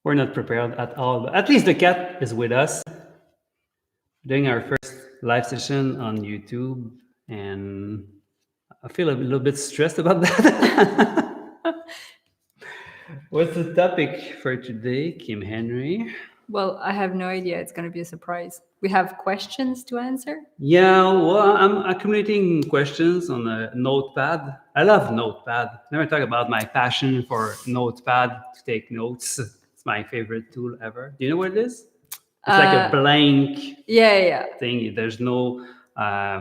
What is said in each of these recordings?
We're not prepared at all. But at least the cat is with us, doing our first live session on YouTube, and I feel a little bit stressed about that. What's the topic for today, Kim Henry? Well, I have no idea. It's going to be a surprise. We have questions to answer. Yeah, well, I'm accumulating questions on a notepad. I love notepad. Never talk about my passion for notepad to take notes. It's my favorite tool ever. Do you know what it is? It's like a blank Yeah. thing. There's no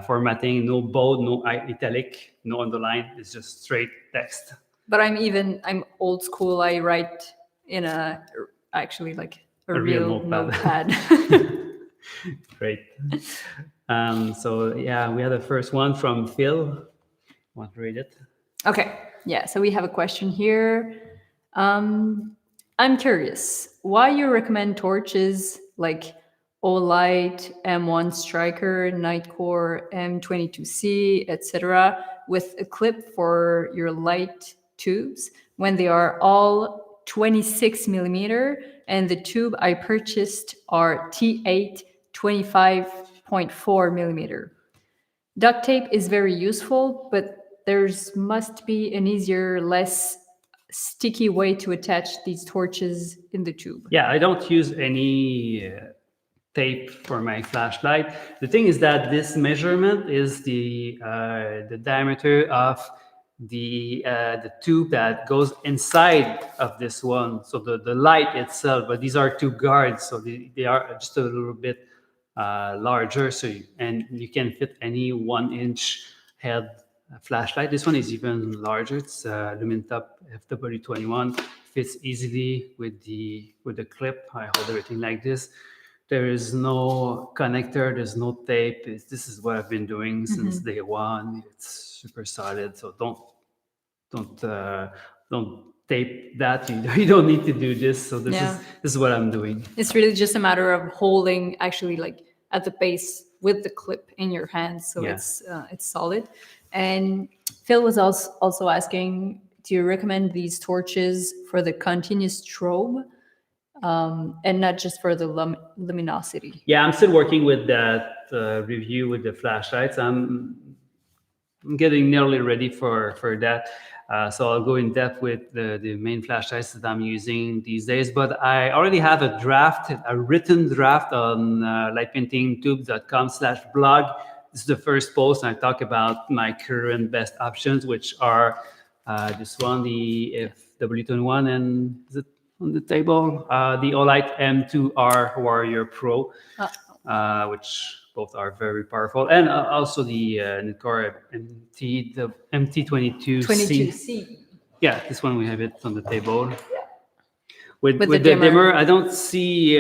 formatting, no bold, no italic, no underline. It's just straight text. But I'm old school. I write in a real notepad. Great. So yeah, we had the first one from Phil. Want to read it? Okay. Yeah. So we have a question here. I'm curious why you recommend torches like Olight, M1 Striker, Nightcore, M22C, etc., with a clip for your light tubes when they are all 26 millimeter, and the tube I purchased are T8 25.4 millimeter. Duct tape is very useful, but there's must be an easier, less sticky way to attach these torches in the tube. Yeah, I don't use any tape for my flashlight. The thing is that this measurement is the diameter of the tube that goes inside of this one. So the light itself, but these are two guards, so they are just a little bit larger. So you can fit any 1-inch head flashlight. This one is even larger. It's Lumentop FW21. Fits easily with the clip. I hold everything like this. There is no connector. There's no tape. This is what I've been doing since day one. It's super solid. So don't tape that. You don't need to do this. So this is what I'm doing. It's really just a matter of holding actually like at the base with the clip in your hand. So it's solid. And Phil was also asking, do you recommend these torches for the continuous strobe and not just for the luminosity? Yeah, I'm still working with that review with the flashlights. I'm getting nearly ready for that. So I'll go in depth with the main flashlights that I'm using these days. But I already have a written draft on lightpaintingtubes.com/blog. This is the first post, and I talk about my current best options, which are this one, the FW21, and is it on the table? The Olight M2R Warrior Pro, which both are very powerful, and also the Nightcore MT22C. 22C. Yeah, this one we have it on the table. With the dimmer, I don't see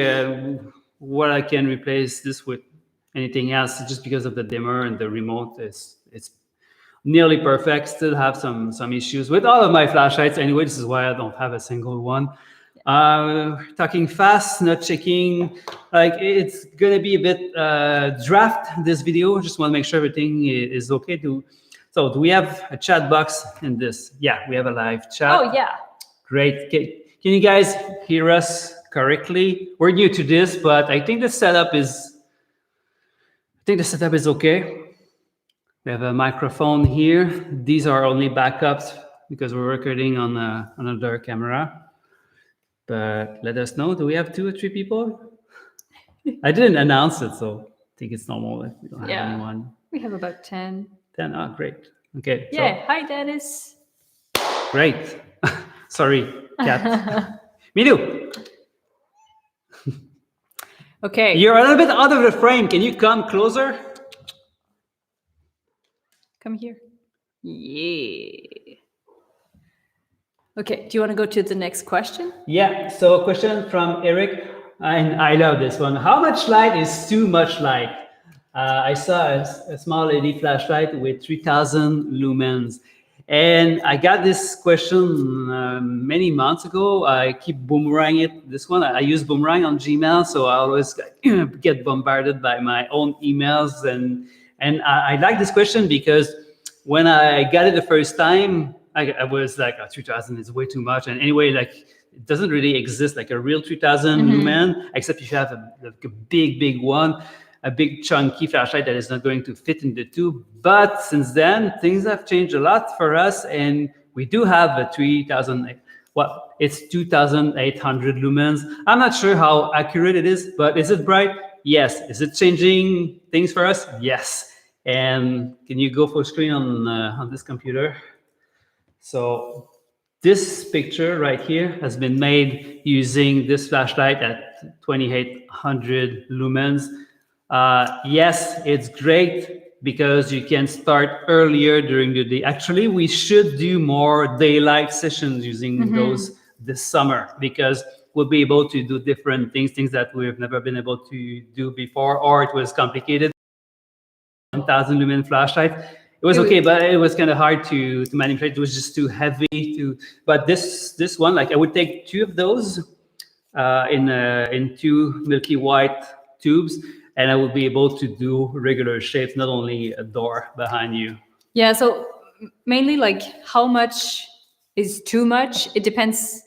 what I can replace this with anything else, just because of the dimmer and the remote. It's nearly perfect. Still have some issues with all of my flashlights. Anyway, this is why I don't have a single one. Talking fast, not checking. Like, it's gonna be a bit draft this video. Just want to make sure everything is okay. So do we have a chat box in this? Yeah, we have a live chat. Oh yeah. Great. Can you guys hear us correctly? We're new to this, but I think the setup is okay. We have a microphone here. These are only backups because we're recording on another camera. But let us know. Do we have 2 or 3 people? I didn't announce it, so I think it's normal if we don't have anyone. We have about 10. 10. Oh, great. Okay. Yeah. Hi, Dennis. Great. Sorry, cat. Me too. Okay. You're a little bit out of the frame. Can you come closer? Come here. Yeah. Okay. Do you want to go to the next question? Yeah. So a question from Eric, and I love this one. How much light is too much light? I saw a small LED flashlight with 3,000 lumens. And I got this question many months ago. I keep boomeranging it. This one, I use Boomerang on Gmail, so I always get bombarded by my own emails. And I like this question because when I got it the first time, I was like, 3000 is way too much. And anyway, like it doesn't really exist like a real 3000 lumen, except if you have like a big one, a big chunky flashlight that is not going to fit in the tube. But since then, things have changed a lot for us, and we do have a 3000. Well, it's 2800 lumens. I'm not sure how accurate it is, but is it bright? Yes. Is it changing things for us? Yes. And can you go full screen on this computer? So this picture right here has been made using this flashlight at 2800 lumens. Yes, it's great because you can start earlier during the day. Actually, we should do more daylight sessions using those this summer, because we'll be able to do different things that we've never been able to do before, or it was complicated. 1000 lumen flashlight. It was okay, but it was kind of hard to manipulate. It was just too heavy to. But this one, like I would take two of those in two milky white tubes, and I would be able to do regular shapes, not only a door behind you. Yeah, so mainly like how much is too much? It depends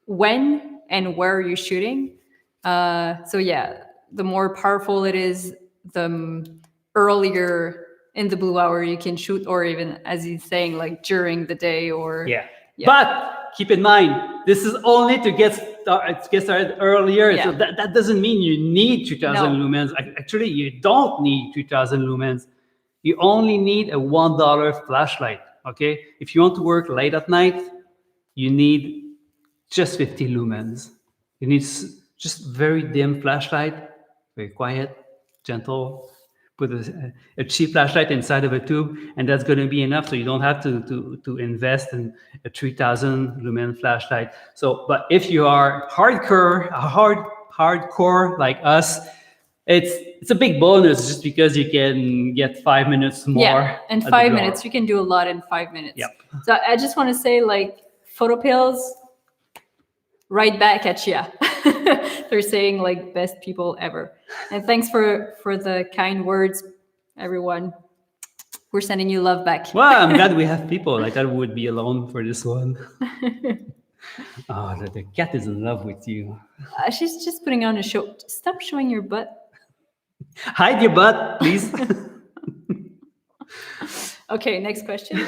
when and where you're shooting. So yeah, the more powerful it is, the earlier in the blue hour you can shoot, or even as he's saying, like during the day, or Yeah. But keep in mind, this is only to get started earlier. Yeah. So that doesn't mean you need 2000 No. lumens. Actually, you don't need 2000 lumens. You only need a $1 flashlight. Okay. If you want to work late at night, you need just 50 lumens. You need just very dim flashlight, very quiet, gentle. Put a cheap flashlight inside of a tube, and that's going to be enough. So you don't have to invest in a 3000 lumen flashlight. So, but if you are hardcore like us, it's a big bonus, just because you can get 5 minutes more. Yeah, in 5 minutes you can do a lot in 5 minutes. Yep. So I just want to say, like, photopills, right back at you. They're saying like best people ever. And thanks for the kind words, everyone. We're sending you love back. Well, I'm glad we have people. I thought we would be alone for this one. Oh, the cat is in love with you. She's just putting on a show. Stop showing your butt. Hide your butt, please. Okay, next question.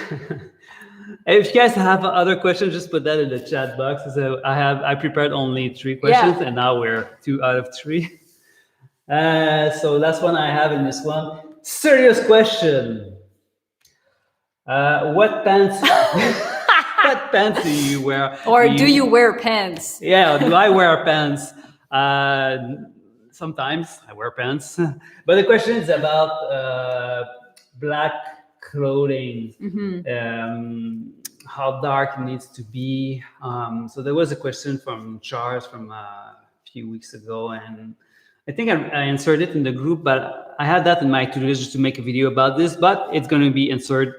If you guys have other questions, just put that in the chat box. So I prepared only 3 questions, and now we're 2 out of 3. So last one I have in this one. Serious question. What pants? What pants do you wear? Or do you wear pants? Yeah, do I wear pants? Sometimes I wear pants, but the question is about black clothing. How dark it needs to be. So there was a question from Charles from a few weeks ago, and I think I answered it in the group, but I had that in my to-do list just to make a video about this, but it's going to be inserted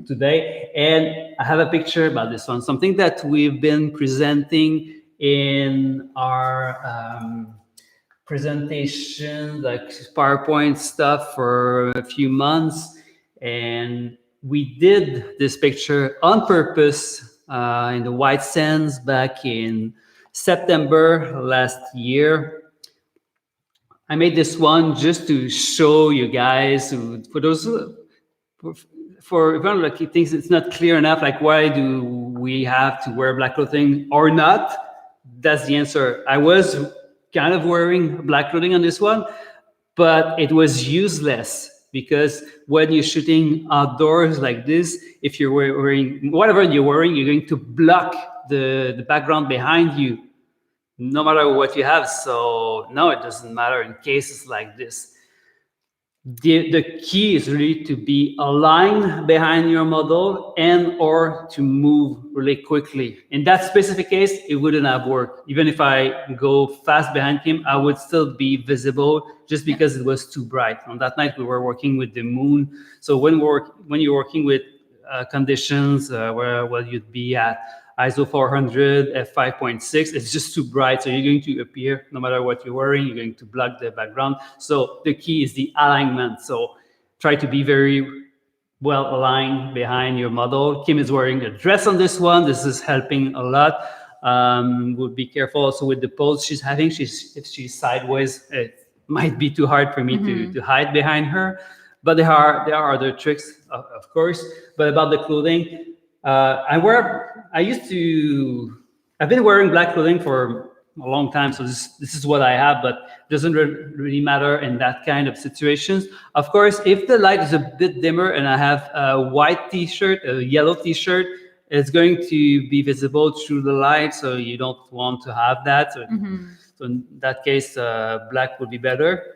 today. And I have a picture about this one, something that we've been presenting in our presentation, like PowerPoint stuff, for a few months. And we did this picture on purpose in the White Sands back in September last year. I made this one just to show you guys, for those for everyone like he thinks it's not clear enough, like why do we have to wear black clothing or not? That's the answer. I was kind of wearing black clothing on this one, but it was useless, because when you're shooting outdoors like this, if you're wearing whatever you're wearing, you're going to block the background behind you, no matter what you have. So no, it doesn't matter in cases like this. The key is really to be aligned behind your model and or to move really quickly. In that specific case, it wouldn't have worked. Even if I go fast behind him, I would still be visible, just because it was too bright. On that night, we were working with the moon. So when you're working with conditions where you'd be at ISO 400, f5.6, it's just too bright. So you're going to appear, no matter what you're wearing, you're going to block the background. So the key is the alignment. So try to be very well aligned behind your model. Kim is wearing a dress on this one. This is helping a lot. Would be careful also with the pose she's having. If she's sideways, it might be too hard for me to hide behind her. But there are other tricks, of course. But about the clothing, I used to. I've been wearing black clothing for a long time, so this is what I have. But it doesn't really matter in that kind of situations. Of course, if the light is a bit dimmer and I have a white T-shirt, a yellow T-shirt, it's going to be visible through the light, so you don't want to have that. So in that case, black would be better.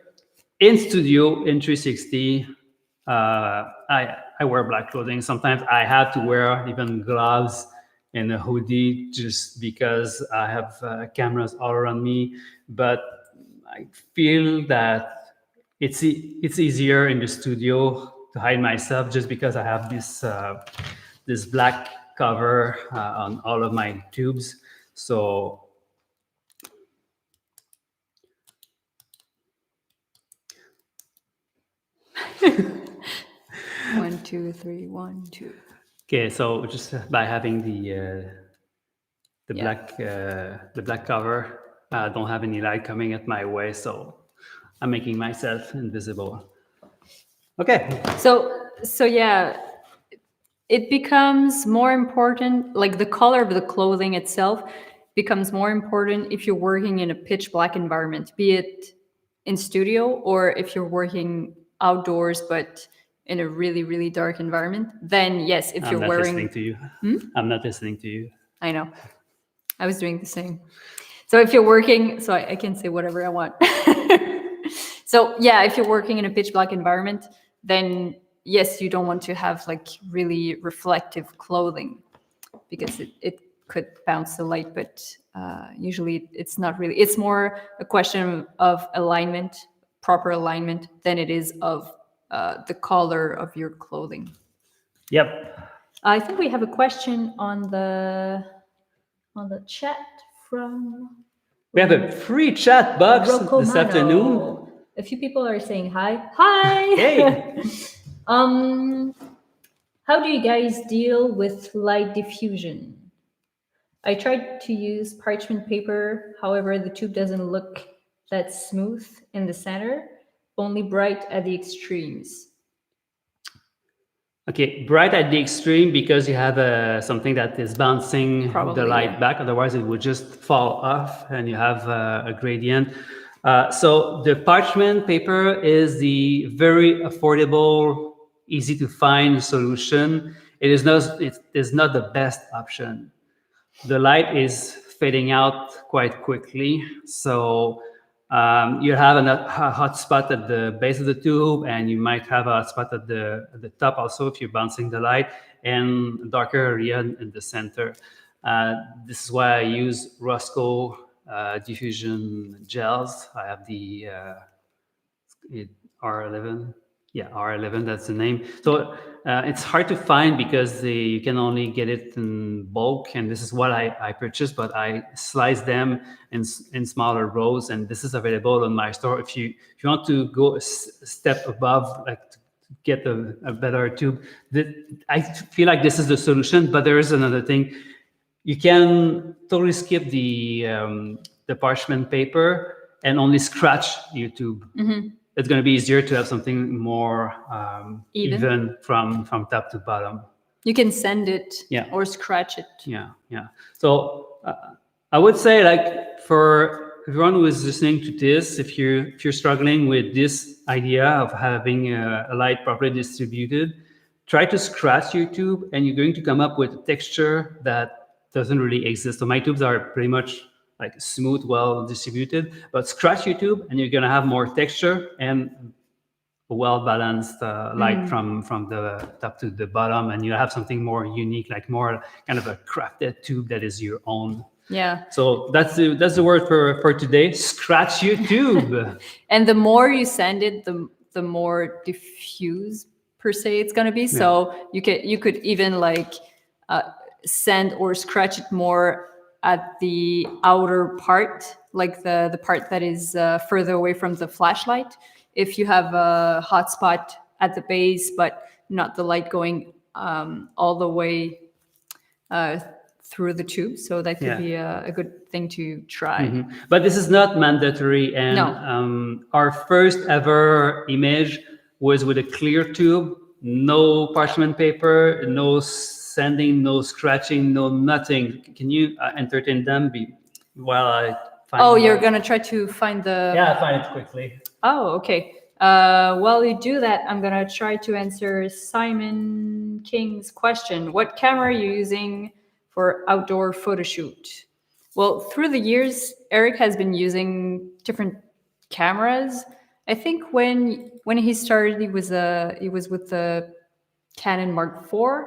In studio, in 360, I wear black clothing. Sometimes I have to wear even gloves and a hoodie just because I have cameras all around me. But I feel that it's easier in the studio to hide myself just because I have this black cover on all of my tubes. So One, two, three, one, two. okay, so just by having the Yeah. black cover, I don't have any light coming at my way, so I'm making myself invisible. Okay. So yeah, it becomes more important, like the color of the clothing itself becomes more important if you're working in a pitch black environment, be it in studio or if you're working outdoors but in a really, really dark environment. Then yes, if I'm you're not wearing, listening to you. I'm not listening to you. I know, I was doing the same. So if you're working, so I can say whatever I want. So yeah, if you're working in a pitch black environment, then yes, you don't want to have like really reflective clothing because it could bounce the light, but usually it's not really. It's more a question of alignment, proper alignment, than it is of the color of your clothing. Yep. I think we have a question on the chat from We have a free chat box Rocco this Mano. afternoon. A few people are saying hi. Hi. Hey. How do you guys deal with light diffusion? I tried to use parchment paper. However, the tube doesn't look that smooth in the center, only bright at the extremes. Okay, bright at the extreme because you have something that is bouncing Probably, the light yeah. back. Otherwise, it would just fall off and you have a gradient. So the parchment paper is the very affordable, easy to find solution. It is not the best option. The light is fading out quite quickly. So you have a hot spot at the base of the tube, and you might have a spot at the top also if you're bouncing the light, and a darker area in the center. This is why I use Roscoe diffusion gels. I have the R11. Yeah, R11, that's the name. So it's hard to find because you can only get it in bulk, and this is what I purchased, but I slice them in smaller rows, and this is available on my store. If you want to go a step above, like to get a better tube, I feel like this is the solution, but there is another thing. You can totally skip the parchment paper and only scratch your tube. It's going to be easier to have something more even from top to bottom. You can send it Yeah. or scratch it. Yeah. So I would say, like, for everyone who is listening to this, if you're struggling with this idea of having a light properly distributed, try to scratch your tube, and you're going to come up with a texture that doesn't really exist. So my tubes are pretty much like smooth, well distributed, but scratch your tube and you're gonna have more texture and a well-balanced light from the top to the bottom, and you have something more unique, like more kind of a crafted tube that is your own. Yeah. So that's the word for today. Scratch your tube. And the more you sand it, the more diffuse per se it's gonna be. So you could even like sand or scratch it more at the outer part, like the part that is further away from the flashlight. If you have a hot spot at the base, but not the light going all the way through the tube. So that could be a good thing to try. But this is not mandatory. And No. Our first ever image was with a clear tube, no parchment paper, no sanding, no scratching, no nothing. Can you entertain them while I find? Oh, you're gonna try to find the. Yeah, I find it quickly. Oh, okay. While you do that, I'm gonna try to answer Simon King's question. What camera are you using for outdoor photo shoot? Well, through the years, Eric has been using different cameras. I think when he started, he was with the Canon Mark IV.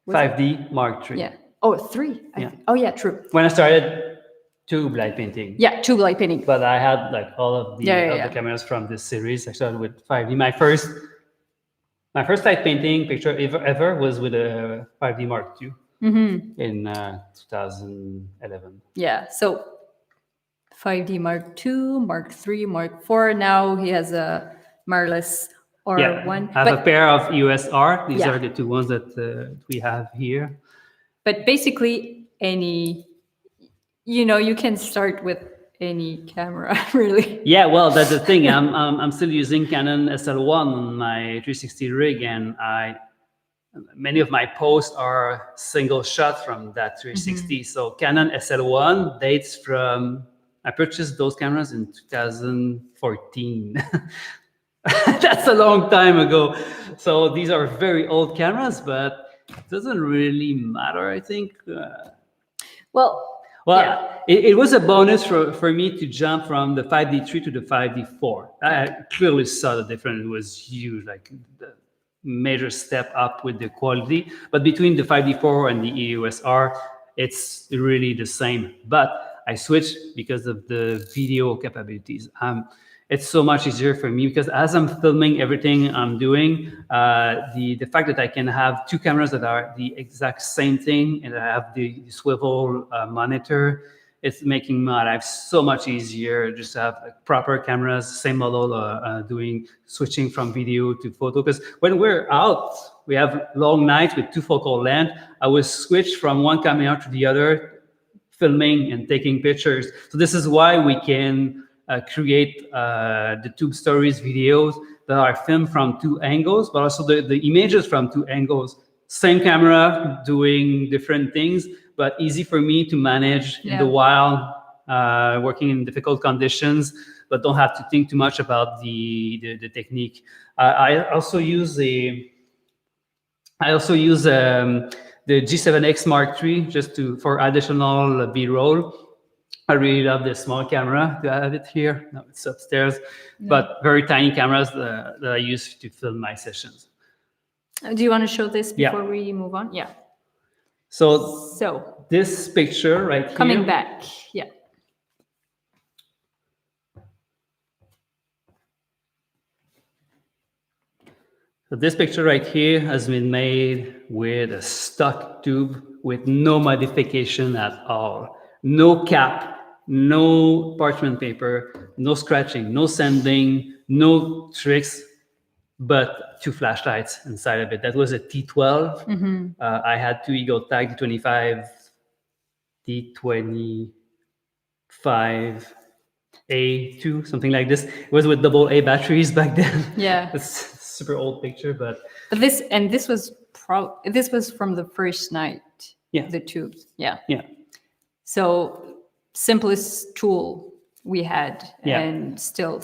5D Mark III. Yeah. Oh, 3. Oh, yeah, true. When I started tube light painting. Yeah, tube light painting. But I had like all of the, the cameras from this series. I started with 5D. My first light painting picture ever was with a 5D Mark II in 2011. Yeah, so 5D Mark II, Mark III, Mark IV. Now he has a mirrorless R1. I have a pair of USR. These are the two ones that we have here. But basically, you can start with any camera, really. Yeah, well, that's the thing. I'm still using Canon SL1 on my 360 rig, and many of my posts are single shot from that 360. So Canon SL1 dates from, I purchased those cameras in 2014. That's a long time ago. So these are very old cameras, but it doesn't really matter, I think. Well, it was a bonus for me to jump from the 5D3 to the 5D4. I clearly saw the difference. It was huge, like the major step up with the quality. But between the 5D4 and the EOSR, it's really the same. But I switched because of the video capabilities. It's so much easier for me because as I'm filming everything I'm doing, the fact that I can have two cameras that are the exact same thing and I have the swivel monitor, it's making my life so much easier just to have proper cameras, same model, switching from video to photo. Because when we're out, we have long nights with two focal length. I will switch from one camera to the other, filming and taking pictures. So this is why we can create the Tube Stories videos that are filmed from two angles, but also the images from two angles. Same camera doing different things, but easy for me to manage in the wild, working in difficult conditions, but don't have to think too much about the technique. I also use the G7X Mark III just for additional B-roll. I really love this small camera. Do I have it here? No, it's upstairs. No. But very tiny cameras that I use to film my sessions. Do you want to show this before we move on? Yeah. So this picture right here. Coming back, yeah. So this picture right here has been made with a stock tube with no modification at all. No cap. No parchment paper, no scratching, no sanding, no tricks, but two flashlights inside of it. That was a T12. Mm-hmm. I had two Eagle Tag D25, D25A2, something like this. It was with AA batteries back then. Yeah, it's a super old picture, but this was from the first night. Yeah, the tubes. Yeah. So simplest tool we had, and still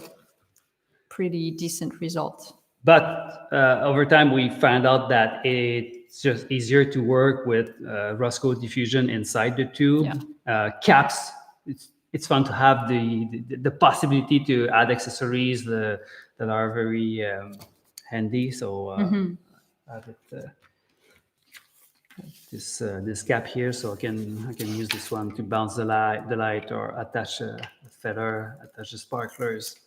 pretty decent result. But over time, we found out that it's just easier to work with Roscoe diffusion inside the tube. Caps, it's fun to have the possibility to add accessories that are very handy. So I have it. This cap here, so I can use this one to bounce the light or attach a feather, attach the sparklers.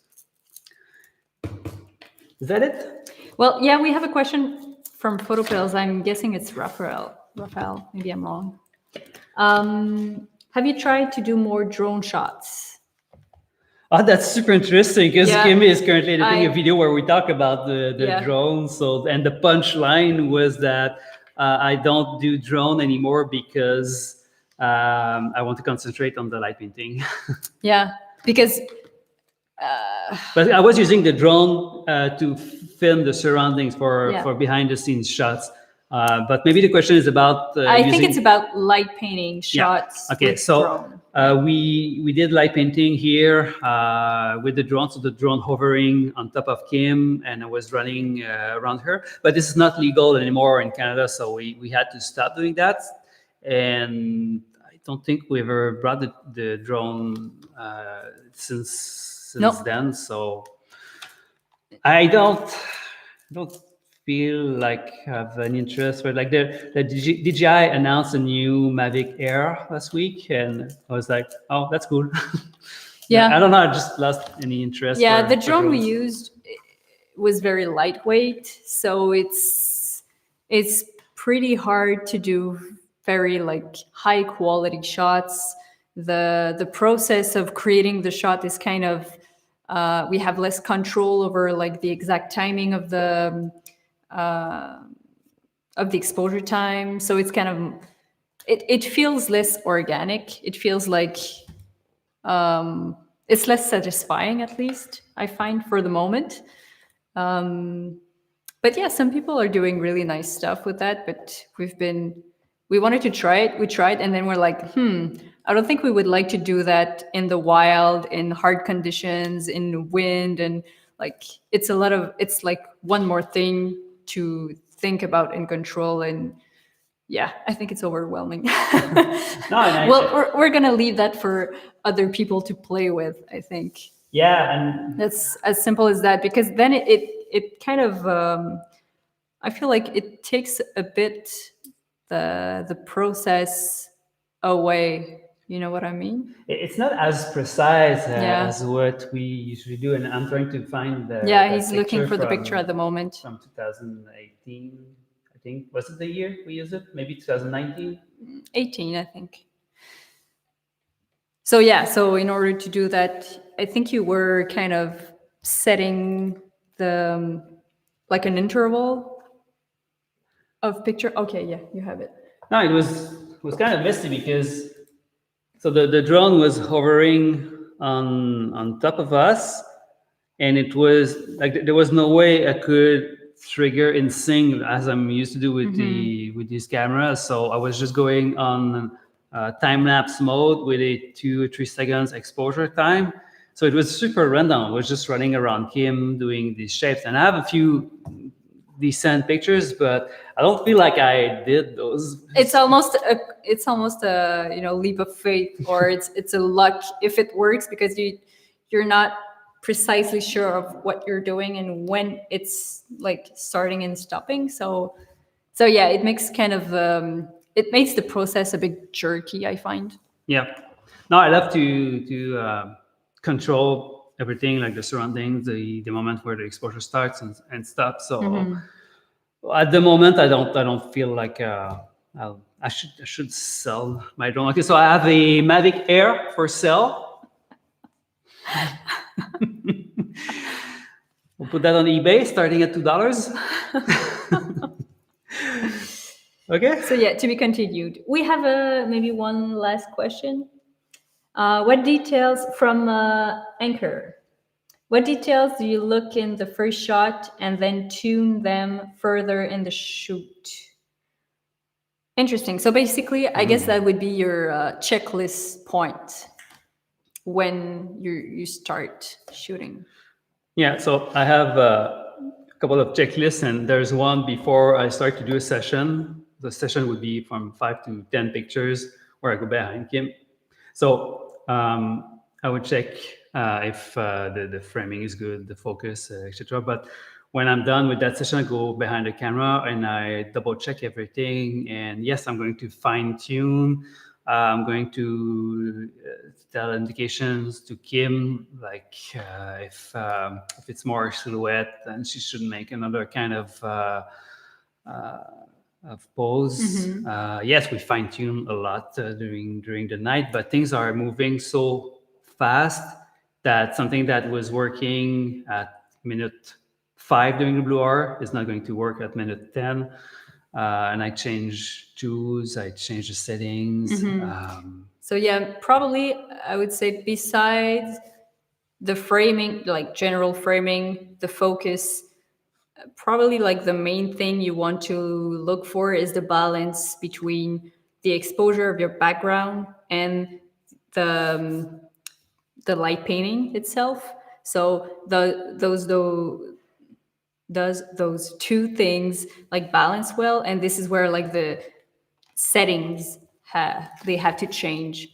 Is that it? Well, yeah, we have a question from Photopills. I'm guessing it's Raphael. Maybe I'm wrong. Have you tried to do more drone shots? Oh, that's super interesting because Yeah, Kim is currently editing a I video where we talk about the yeah. drone. So, and the punchline was that I don't do drone anymore because I want to concentrate on the light painting. Yeah, because But I was using the drone to film the surroundings yeah, for behind the scenes shots. But maybe the question is about I think it's using. about light painting Yeah. shots Okay. with So drone. Yeah. we did light painting here with the drone. So the drone hovering on top of Kim, and I was running around her. But this is not legal anymore in Canada, so we had to stop doing that. And I don't think we ever brought the drone since No. then. So I don't feel like I have an interest. But like the DJI announced a new Mavic Air last week, and I was like, oh, that's cool. Yeah. I don't know. I just lost any interest Yeah, the for drone we drones. used was very lightweight, so it's pretty hard to do very like high quality shots. The process of creating the shot is kind of we have less control over like the exact timing of the exposure time, so it's kind of it feels less organic. It feels like it's less satisfying, at least I find for the moment. But yeah, some people are doing really nice stuff with that. But we wanted to try it. We tried, and then we're like, I don't think we would like to do that in the wild, in hard conditions, in wind, and like it's like one more thing to think about and control. And yeah, I think it's overwhelming. No, and Well, we're gonna leave that for other people to play with, I think. yeah, and That's as simple as that, because then it kind of I feel like it takes a bit the process away. You know what I mean? it's not as precise Yeah. as what we usually do. And I'm trying to find Yeah, that he's looking picture for the picture at the moment. from 2018. I think was it the year we used it? Maybe 2019. 18, I think. So yeah, so in order to do that, I think you were kind of setting the like an interval of picture. Okay, yeah, you have it. No, it was kind of messy because so the drone was hovering on top of us, and it was like there was no way I could trigger in sync as I'm used to do with these cameras. So I was just going on time lapse mode with a 2 or 3 seconds exposure time. So it was super random. I was just running around Kim doing these shapes, and I have a few decent pictures, but I don't feel like I did those. It's almost a leap of faith, or it's a luck if it works, because you're not precisely sure of what you're doing and when it's like starting and stopping. So yeah, it makes the process a bit jerky, I find. Yeah. No, I love to control everything, like the surroundings, the moment where the exposure starts and stuff. So at the moment, I don't feel like I should sell my drone. Okay, so I have a Mavic Air for sale. We'll put that on eBay, starting at $2. Okay. So yeah, to be continued. We have maybe one last question. What details from Anchor? What details do you look in the first shot and then tune them further in the shoot? Interesting. So basically, I guess that would be your checklist point when you start shooting. Yeah, so I have a couple of checklists, and there's one before I start to do a session. The session would be from 5 to 10 pictures where I go behind Kim. So I would check if the framing is good, the focus, etc. But when I'm done with that session, I go behind the camera and I double check everything. And yes, I'm going to fine tune. I'm going to tell indications to Kim, like if it's more silhouette, then she should make another kind of pose. Yes, we fine tune a lot during the night, but things are moving so fast that something that was working at minute 5 during the blue hour is not going to work at minute 10. And I change tools, I change the settings. So yeah, probably I would say besides the framing, like general framing, the focus, probably like the main thing you want to look for is the balance between the exposure of your background and the the light painting itself. So does those two things like balance well, and this is where like the settings they have to change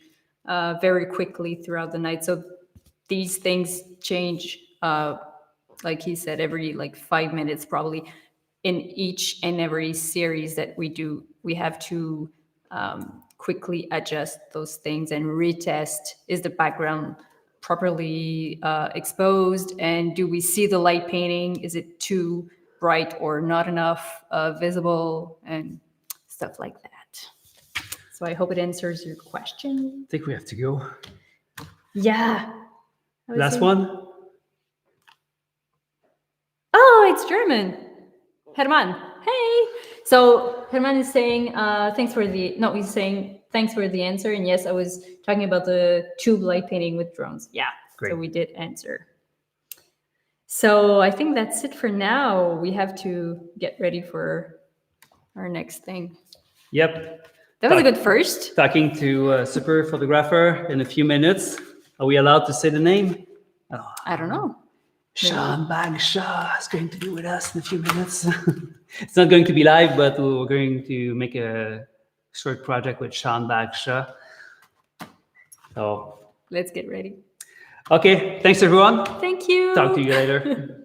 very quickly throughout the night. So these things change, like he said, every like 5 minutes probably. In each and every series that we do, we have to quickly adjust those things and retest: is the background properly exposed, and do we see the light painting? Is it too bright or not enough visible, and stuff like that. So I hope it answers your question. I think we have to go. Yeah. Last one? Oh, it's German. Herman. Hey. So Herman is saying, thanks for the, no, he's saying, thanks for the answer. And yes, I was talking about the tube light painting with drones. Yeah. Great. So we did answer. So I think that's it for now. We have to get ready for our next thing. Yep. That was a good first. Talking to a super photographer in a few minutes. Are we allowed to say the name? Oh, I don't know. Sean Bagshaw is going to be with us in a few minutes. It's not going to be live, but we're going to make a short project with Sean Bagshaw. So let's get ready. Okay, thanks everyone. Thank you. Talk to you later.